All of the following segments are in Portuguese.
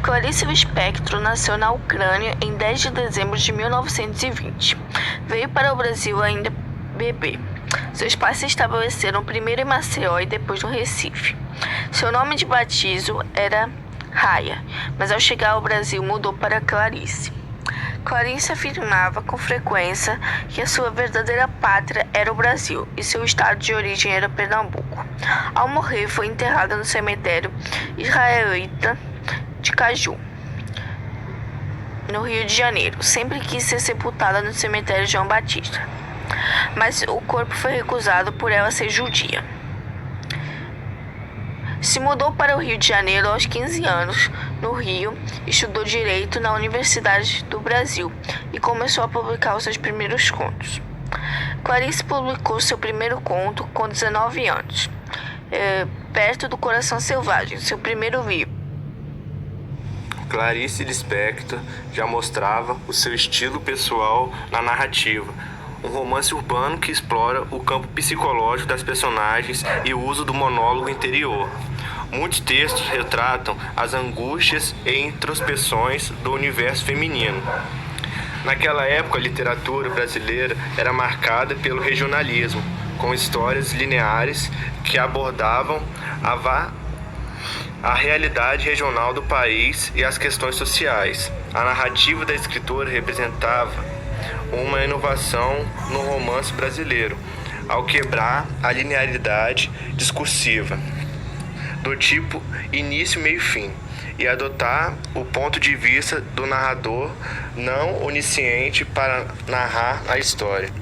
Clarice Lispector nasceu na Ucrânia em 10 de dezembro de 1920. Veio para o Brasil ainda bebê. Seus pais se estabeleceram primeiro em Maceió e depois no Recife. Seu nome de batismo era Raia, mas ao chegar ao Brasil mudou para Clarice. Clarice afirmava com frequência que a sua verdadeira pátria era o Brasil e seu estado de origem era Pernambuco. Ao morrer, foi enterrada no cemitério israelita de Caju, no Rio de Janeiro. Sempre quis ser sepultada no cemitério João Batista, mas o corpo foi recusado por ela ser judia. Se mudou para o Rio de Janeiro aos 15 anos. No Rio, estudou Direito na Universidade do Brasil e começou a publicar os seus primeiros contos. Clarice publicou seu primeiro conto com 19 anos, Perto do Coração Selvagem, seu primeiro livro. Clarice Lispector já mostrava o seu estilo pessoal na narrativa, um romance urbano que explora o campo psicológico das personagens e o uso do monólogo interior. Muitos textos retratam as angústias e introspeções do universo feminino. Naquela época, a literatura brasileira era marcada pelo regionalismo, com histórias lineares que abordavam a realidade regional do país e as questões sociais. A narrativa da escritora representava uma inovação no romance brasileiro, ao quebrar a linearidade discursiva do tipo início, meio e fim, e adotar o ponto de vista do narrador não onisciente para narrar a história.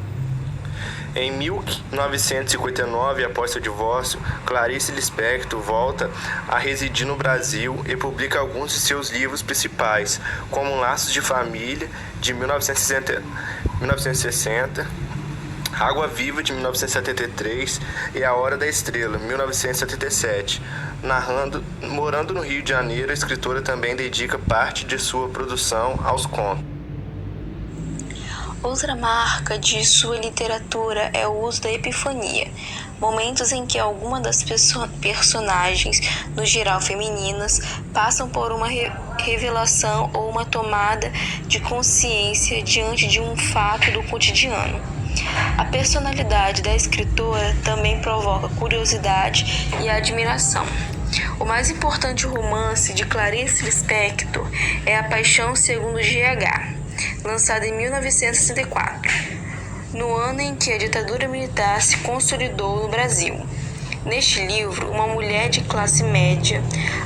Em 1959, após seu divórcio, Clarice Lispector volta a residir no Brasil e publica alguns de seus livros principais, como Laços de Família, de 1960, Água Viva, de 1973 e A Hora da Estrela, 1977. Morando no Rio de Janeiro, a escritora também dedica parte de sua produção aos contos. Outra marca de sua literatura é o uso da epifania, momentos em que alguma das personagens, no geral femininas, passam por uma revelação ou uma tomada de consciência diante de um fato do cotidiano. A personalidade da escritora também provoca curiosidade e admiração. O mais importante romance de Clarice Lispector é A Paixão Segundo GH, lançado em 1964, no ano em que a ditadura militar se consolidou no Brasil. Neste livro, uma mulher de classe média,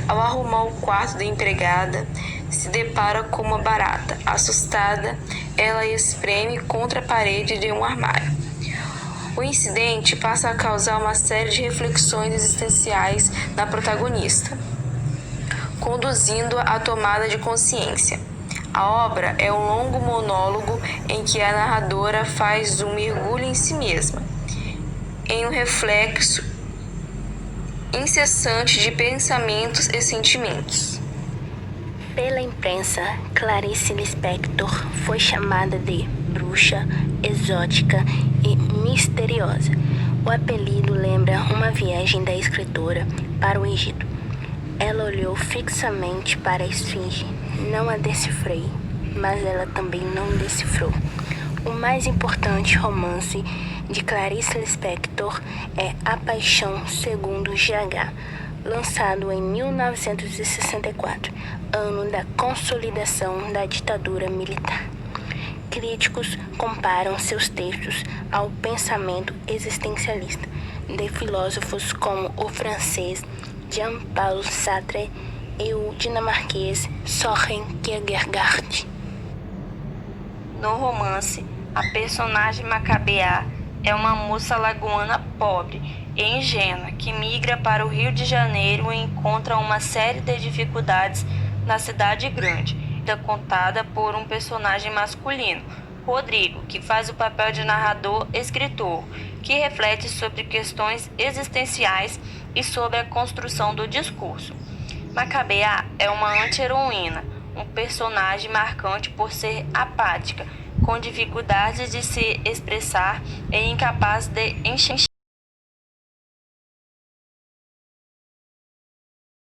ao arrumar o quarto da empregada, se depara com uma barata. Assustada, ela espreme contra a parede de um armário. O incidente passa a causar uma série de reflexões existenciais na protagonista, conduzindo-a à tomada de consciência. A obra é um longo monólogo em que a narradora faz um mergulho em si mesma, em um reflexo incessante de pensamentos e sentimentos. Pela imprensa, Clarice Lispector foi chamada de bruxa, exótica e misteriosa. O apelido lembra uma viagem da escritora para o Egito. Ela olhou fixamente para a esfinge. Não a decifrei, mas ela também não decifrou. O mais importante romance de Clarice Lispector é A Paixão Segundo GH, lançado em 1964, ano da consolidação da ditadura militar. Críticos comparam seus textos ao pensamento existencialista de filósofos como o francês Jean-Paul Sartre e o dinamarquês Søren Kierkegaard. No romance, a personagem Macabea é uma moça lagoana pobre e ingênua que migra para o Rio de Janeiro e encontra uma série de dificuldades na cidade grande, contada por um personagem masculino, Rodrigo, que faz o papel de narrador-escritor, que reflete sobre questões existenciais e sobre a construção do discurso. Macabea é uma anti-heroína, um personagem marcante por ser apática, com dificuldades de se expressar e incapaz de enxergar